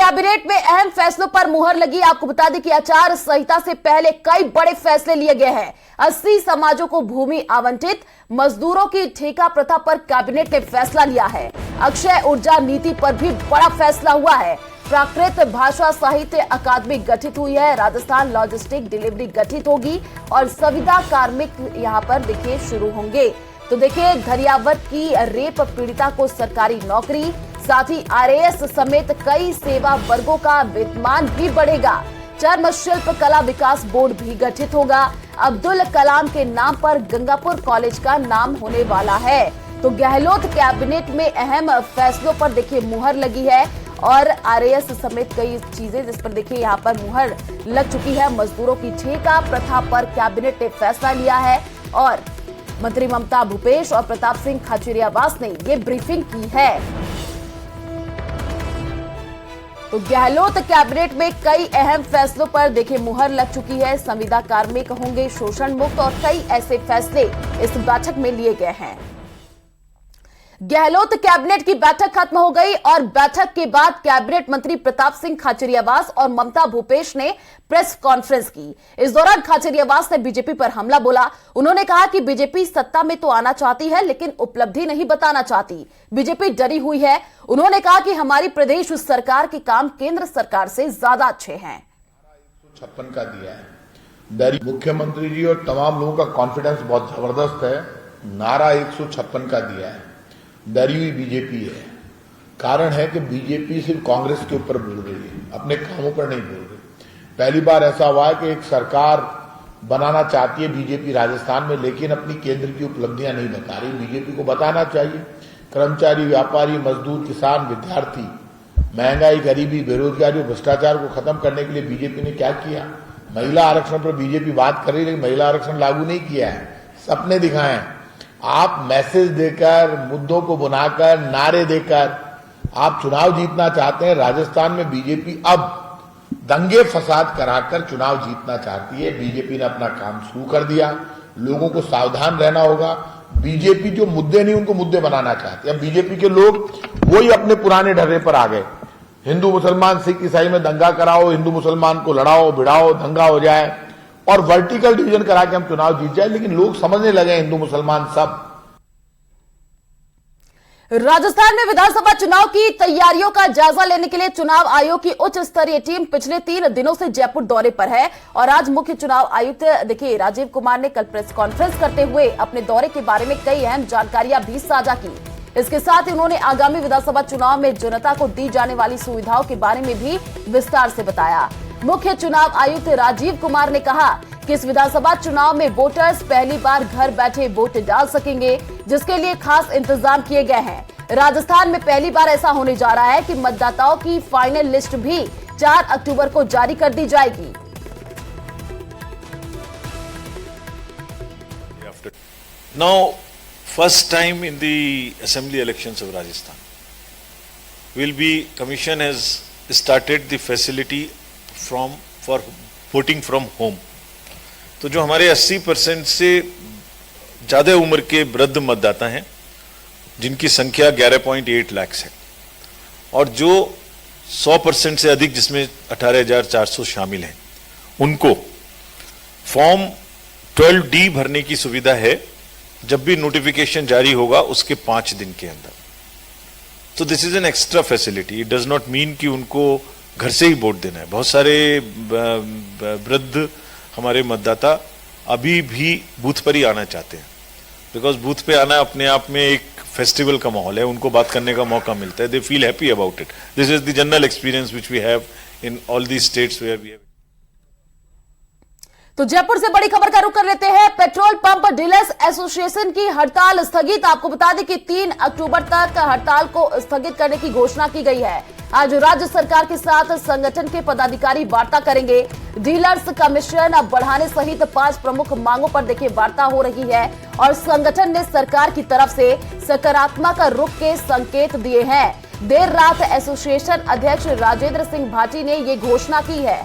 Cabinet में अहम फैसलों पर मुहर लगी। आपको बता दें कि आचार संहिता से पहले कई बड़े फैसले लिए गए हैं। 80 समाजों को भूमि आवंटित, मजदूरों की ठेका प्रथा पर कैबिनेट ने फैसला लिया है। अक्षय ऊर्जा नीति पर भी बड़ा फैसला हुआ है। प्राकृत भाषा साहित्य अकादमी गठित हुई है। राजस्थान लॉजिस्टिक डिलीवरी गठित होगी और संविदा कार्मिक यहां पर देखिए शुरू होंगे। तो देखिए धरियावत की रेप पीड़िता को सरकारी नौकरी, साथ ही आरएएस समेत कई सेवा वर्गों का वेतन भी बढ़ेगा। चर्म शिल्प कला विकास बोर्ड भी गठित होगा। अब्दुल कलाम के नाम पर गंगापुर कॉलेज का नाम होने वाला है। तो गहलोत कैबिनेट में अहम फैसलों पर देखिए मुहर लगी है और आरएएस समेत कई चीजें जिस पर देखिए यहां पर मुहर लग चुकी है। मजदूरों की ठेका प्रथा पर कैबिनेट ने फैसला लिया है और मंत्री ममता भूपेश और प्रताप सिंह खाचरियावास ने ये ब्रीफिंग की है। तो गहलोत कैबिनेट में कई अहम फैसलों पर देखिए मुहर लग चुकी है। संविदा कार्मिक होंगे शोषण मुक्त और कई ऐसे फैसले इस बैठक में लिए गए हैं। गहलोत कैबिनेट की बैठक खत्म हो गई और बैठक के बाद कैबिनेट मंत्री प्रताप सिंह खाचरियावास और ममता भूपेश ने प्रेस कॉन्फ्रेंस की। इस दौरान खाचरियावास ने बीजेपी पर हमला बोला। उन्होंने कहा कि बीजेपी सत्ता में तो आना चाहती है लेकिन उपलब्धि नहीं बताना चाहती। बीजेपी डरी हुई है। उन्होंने कहा कि हमारी प्रदेश सरकार के काम केंद्र सरकार से ज्यादा अच्छे हैं। 156 का दिया है। मुख्यमंत्री जी और तमाम लोगों का कॉन्फिडेंस बहुत जबरदस्त है। नारा 156 का दिया है। डरी हुई बीजेपी है। कारण है कि बीजेपी सिर्फ कांग्रेस के ऊपर बोल रही है, अपने कामों पर नहीं बोल रही। पहली बार ऐसा हुआ है कि एक सरकार बनाना चाहती है बीजेपी राजस्थान में, लेकिन अपनी केंद्र की उपलब्धियां नहीं बता रही। बीजेपी को बताना चाहिए। कर्मचारी, व्यापारी, मजदूर, किसान, विद्यार्थी, महंगाई, गरीबी, बेरोजगारी, भ्रष्टाचार को खत्म करने के लिए बीजेपी ने क्या किया। महिला आरक्षण पर बीजेपी बात कर रही है लेकिन महिला आरक्षण लागू नहीं किया है। सपने दिखाए हैं। आप मैसेज देकर, मुद्दों को बुनाकर, नारे देकर आप चुनाव जीतना चाहते हैं। राजस्थान में बीजेपी अब दंगे फसाद कराकर चुनाव जीतना चाहती है। बीजेपी ने अपना काम शुरू कर दिया। लोगों को सावधान रहना होगा। बीजेपी जो मुद्दे नहीं उनको मुद्दे बनाना चाहती है। अब बीजेपी के लोग वही अपने पुराने ढर्रे पर आ गए। हिंदू मुसलमान सिख ईसाई में दंगा कराओ, हिंदू मुसलमान को लड़ाओ भिड़ाओ, दंगा हो जाए और वर्टिकल डिवीजन करा के हम चुनाव जीत जाए। लेकिन लोग समझने लगे हिंदू मुसलमान सब। राजस्थान में विधानसभा चुनाव की तैयारियों का जायजा लेने के लिए चुनाव आयोग की उच्च स्तरीय टीम पिछले 3 दिनों से जयपुर दौरे पर है और आज मुख्य चुनाव आयुक्त देखिए राजीव कुमार ने कल प्रेस कॉन्फ्रेंस करते हुए अपने दौरे के बारे में कई अहम जानकारियां भी साझा की। इसके साथ ही उन्होंने आगामी विधानसभा चुनाव में जनता को दी जाने वाली सुविधाओं के बारे में भी विस्तार से बताया। मुख्य चुनाव आयुक्त राजीव कुमार ने कहा कि इस विधानसभा चुनाव में वोटर्स पहली बार घर बैठे वोट डाल सकेंगे, जिसके लिए खास इंतजाम किए गए हैं। राजस्थान में पहली बार ऐसा होने जा रहा है कि मतदाताओं की फाइनल लिस्ट भी 4 अक्टूबर को जारी कर दी जाएगी। Now, first time in the assembly elections of Rajasthan, Commission has started the facility for voting from home. तो जो हमारे 80% से ज्यादा उम्र के वृद्ध मतदाता हैं, जिनकी संख्या 11.8 लाख है, और जो 100% से अधिक जिसमें 18,400 शामिल हैं, उनको फॉर्म 12D भरने की सुविधा है जब भी नोटिफिकेशन जारी होगा उसके 5 दिन के अंदर। तो this is an extra facility. It does not mean कि उनको घर से ही वोट देना है। बहुत सारे वृद्ध हमारे मतदाता अभी भी बूथ पर ही आना चाहते हैं, बिकॉज बूथ पे आना अपने आप में एक फेस्टिवल का माहौल है। उनको बात करने का मौका मिलता है। They feel happy about it. This is the general experience which we have in all the states where we have. तो जयपुर से बड़ी खबर का रुख कर लेते हैं। पेट्रोल पंप डीलर्स एसोसिएशन की हड़ताल स्थगित। आपको बता दें कि 3 अक्टूबर तक हड़ताल को स्थगित करने की घोषणा की गई है। आज राज्य सरकार के साथ संगठन के पदाधिकारी वार्ता करेंगे। डीलर्स कमीशन बढ़ाने सहित 5 प्रमुख मांगों पर देखिए वार्ता हो रही है और संगठन ने सरकार की तरफ से सकारात्मक रुख के संकेत दिए हैं। देर रात एसोसिएशन अध्यक्ष राजेंद्र सिंह भाटी ने ये घोषणा की है।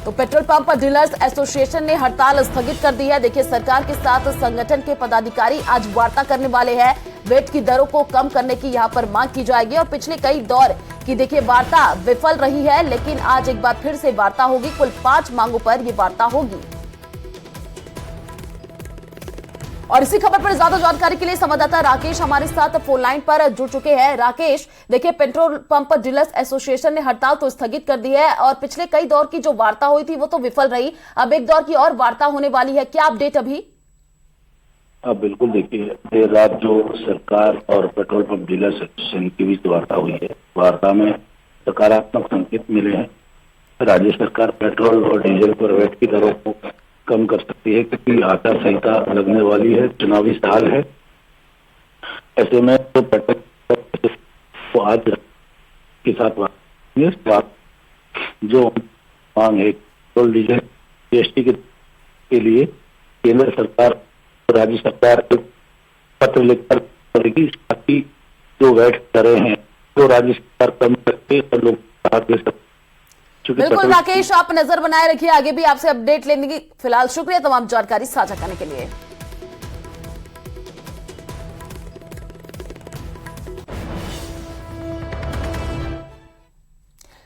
तो पेट्रोल पंप डीलर्स एसोसिएशन ने हड़ताल स्थगित कर दी है। देखिए सरकार के साथ संगठन के पदाधिकारी आज वार्ता करने वाले हैं। वेट की दरों को कम करने की यहां पर मांग की जाएगी। और पिछले कई दौर की देखिए वार्ता विफल रही है, लेकिन आज एक बार फिर से वार्ता होगी। कुल 5 मांगों पर यह वार्ता होगी। और इसी खबर पर ज्यादा जानकारी के लिए संवाददाता राकेश हमारे साथ फोन लाइन पर जुड़ चुके हैं। राकेश, देखिए पेट्रोल पंप डीलर्स एसोसिएशन ने हड़ताल तो स्थगित कर दी है और पिछले कई दौर की जो वार्ता हुई थी वो तो विफल रही। अब एक दौर की और वार्ता होने वाली है, क्या अपडेट अभी? बिल्कुल, देखिए देर रात जो सरकार और पेट्रोल पंप डीलर्स एसोसिएशन के बीच वार्ता हुई है, वार्ता में सकारात्मक संकेत मिले हैं। राज्य सरकार पेट्रोल और डीजल पर वैट की दरों को कम कर सकती है क्योंकि आचार संहिता लगने वाली है, चुनावी साल है। ऐसे में तो पेट्रोल को आज के साथ जो मांग है पेट्रोल डीजल जीएसटी के लिए केंद्र सरकार राज्य सरकार को पत्र लिखकर करेगी ताकि जो वैट दरें हैं तो राज्य सरकार कम करके और लोग राहत दे सकते। बिल्कुल राकेश, आप नजर बनाए रखिए, आगे भी आपसे अपडेट लेने की। फिलहाल शुक्रिया तमाम जानकारी साझा करने के लिए।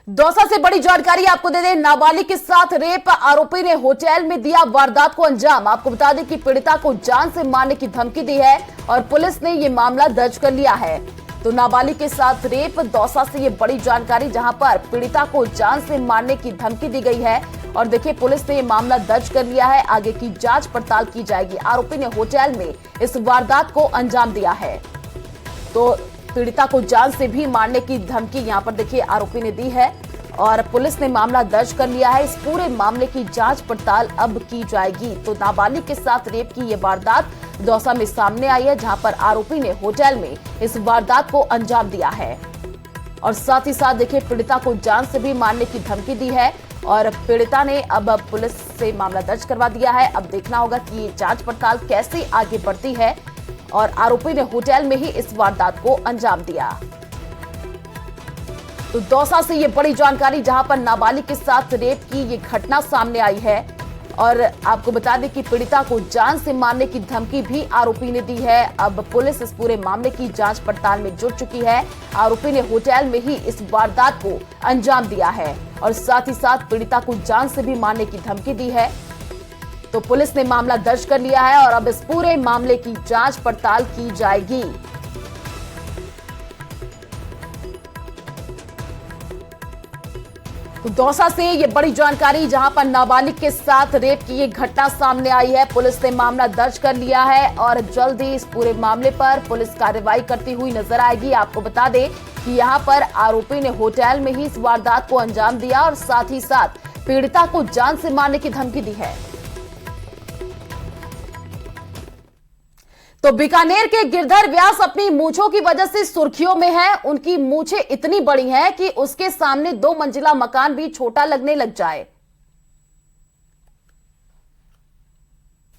दौसा से बड़ी जानकारी आपको दे दें, नाबालिग के साथ रेप आरोपी ने होटल में दिया वारदात को अंजाम। आपको बता दें कि पीड़िता को जान से मारने की धमकी दी है और पुलिस ने यह मामला दर्ज कर लिया है। तो नाबालिग के साथ रेप, दौसा से ये बड़ी जानकारी, जहां पर पीड़िता को जान से मारने की धमकी दी गई है और देखिए पुलिस ने ये मामला दर्ज कर लिया है। आगे की जांच पड़ताल की जाएगी। आरोपी ने होटल में इस वारदात को अंजाम दिया है, तो पीड़िता को जान से भी मारने की धमकी यहां पर देखिए आरोपी ने दी है और पुलिस ने मामला दर्ज कर लिया है। इस पूरे मामले की जांच पड़ताल अब की जाएगी। तो नाबालिग के साथ रेप की यह वारदात दौसा में सामने आई है, जहां पर आरोपी ने होटल में इस वारदात को अंजाम दिया है और साथ ही साथ देखिए पीड़िता को जान से भी मारने की धमकी दी है और पीड़िता ने अब पुलिस से मामला दर्ज करवा दिया है। अब देखना होगा कि ये जांच पड़ताल कैसे आगे बढ़ती है और आरोपी ने होटल में ही इस वारदात को अंजाम दिया। तो दौसा से ये बड़ी जानकारी, जहां पर नाबालिग के साथ रेप की ये घटना सामने आई है और आपको बता दें कि पीड़िता को जान से मारने की धमकी भी आरोपी ने दी है। अब पुलिस इस पूरे मामले की जांच पड़ताल में जुट चुकी है। आरोपी ने होटल में ही इस वारदात को अंजाम दिया है और साथ ही साथ पीड़िता को जान से भी मारने की धमकी दी है। तो पुलिस ने मामला दर्ज कर लिया है और अब इस पूरे मामले की जांच पड़ताल की जाएगी। तो दौसा से ये बड़ी जानकारी, जहां पर नाबालिग के साथ रेप की ये घटना सामने आई है। पुलिस ने मामला दर्ज कर लिया है और जल्द ही इस पूरे मामले पर पुलिस कार्रवाई करती हुई नजर आएगी। आपको बता दें कि यहां पर आरोपी ने होटल में ही इस वारदात को अंजाम दिया और साथ ही साथ पीड़िता को जान से मारने की धमकी दी है। तो बीकानेर के गिरधर व्यास अपनी मूंछों की वजह से सुर्खियों में है। उनकी मूंछें इतनी बड़ी हैं कि उसके सामने 2 मंजिला मकान भी छोटा लगने लग जाए।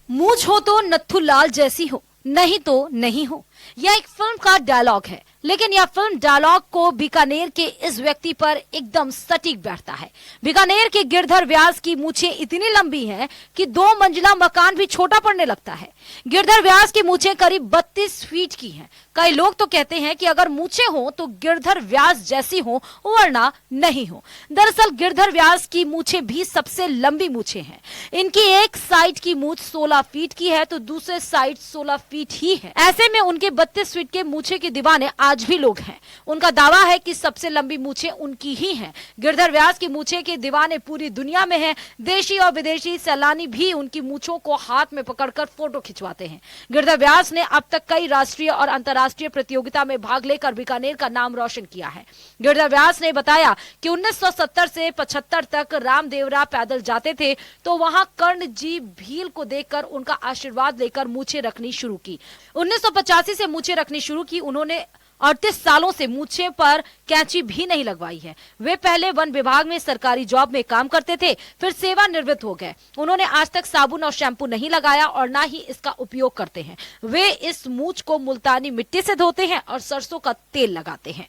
मूंछ हो तो नत्थूलाल जैसी हो, नहीं तो नहीं हो। यह एक फिल्म का डायलॉग है, लेकिन यह फिल्म डायलॉग को बीकानेर के इस व्यक्ति पर एकदम सटीक बैठता है। बीकानेर के गिरधर व्यास की मूंछें इतनी लंबी हैं कि 2 मंजिला मकान भी छोटा पड़ने लगता है। गिरधर व्यास की मूंछें करीब 32 फीट की हैं। कई लोग तो कहते हैं कि अगर मूंछें हो तो गिरधर व्यास जैसी हो, वरना नहीं हो। दरअसल गिरधर व्यास की मूंछें भी सबसे लंबी मूंछें हैं। इनकी एक साइड की मूंछ 16 फीट की है तो दूसरे साइड 16 फीट ही है। ऐसे में उनके 32 फीट के मूंछें के दीवाने आज भी लोग हैं। उनका दावा है कि सबसे लंबी मूंछें उनकी ही हैं। गिरधर व्यास की मूंछें के दीवाने पूरी दुनिया में हैं। देशी और विदेशी सैलानी भी उनकी मूंछों को हाथ में पकड़कर फोटो खिंचवाते हैं। गिरधर व्यास ने अब तक कई राष्ट्रीय और अंतर्राष्ट्रीय प्रतियोगिता में भाग लेकर बीकानेर का नाम रोशन किया है। गिरधर व्यास ने बताया कि 1970 से 75 तक रामदेवरा पैदल जाते थे तो वहां कर्ण जी भील को देखकर उनका आशीर्वाद लेकर मूंछें रखनी शुरू की। 1985 से मूंछें रखनी शुरू की। उन्होंने 38 सालों से मूंछें पर कैंची भी नहीं लगवाई है। वे पहले वन विभाग में सरकारी जॉब में काम करते थे, फिर सेवानिवृत्त हो गए। उन्होंने आज तक साबुन और शैम्पू नहीं लगाया और ना ही इसका उपयोग करते हैं। वे इस मूंछ को मुल्तानी मिट्टी से धोते हैं और सरसों का तेल लगाते हैं।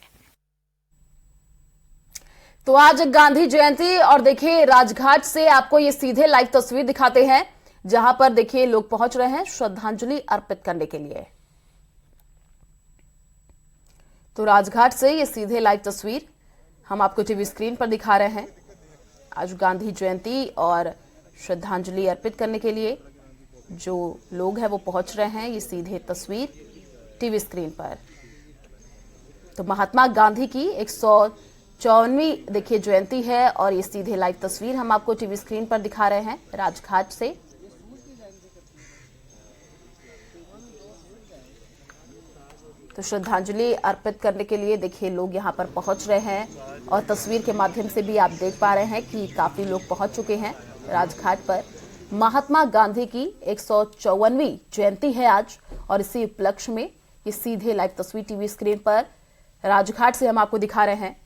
तो आज गांधी जयंती और देखिए राजघाट से आपको ये सीधे लाइव तस्वीर दिखाते हैं, जहां पर देखिए लोग पहुंच रहे हैं श्रद्धांजलि अर्पित करने के लिए। तो राजघाट से ये सीधे लाइव तस्वीर हम आपको टीवी स्क्रीन पर दिखा रहे हैं। आज गांधी जयंती और श्रद्धांजलि अर्पित करने के लिए जो लोग हैं वो पहुंच रहे हैं। ये सीधे तस्वीर टीवी स्क्रीन पर। तो महात्मा गांधी की 154वीं देखिए जयंती है और ये सीधे लाइव तस्वीर हम आपको टीवी स्क्रीन पर दिखा रहे हैं राजघाट से। तो श्रद्धांजलि अर्पित करने के लिए देखिए लोग यहां पर पहुंच रहे हैं और तस्वीर के माध्यम से भी आप देख पा रहे हैं कि काफी लोग पहुंच चुके हैं राजघाट पर। महात्मा गांधी की 154वीं जयंती है आज और इसी उपलक्ष्य में ये सीधे लाइव तस्वीर टीवी स्क्रीन पर राजघाट से हम आपको दिखा रहे हैं।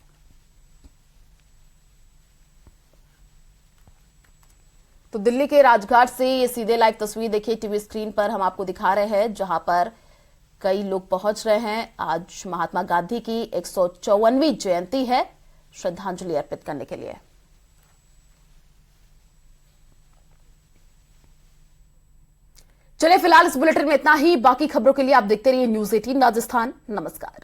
तो दिल्ली के राजघाट से ये सीधे लाइव तस्वीर देखिए टीवी स्क्रीन पर हम आपको दिखा रहे हैं, जहां पर कई लोग पहुंच रहे हैं। आज महात्मा गांधी की 154वीं जयंती है, श्रद्धांजलि अर्पित करने के लिए। चलिए फिलहाल इस बुलेटिन में इतना ही। बाकी खबरों के लिए आप देखते रहिए न्यूज़ 18 राजस्थान। नमस्कार।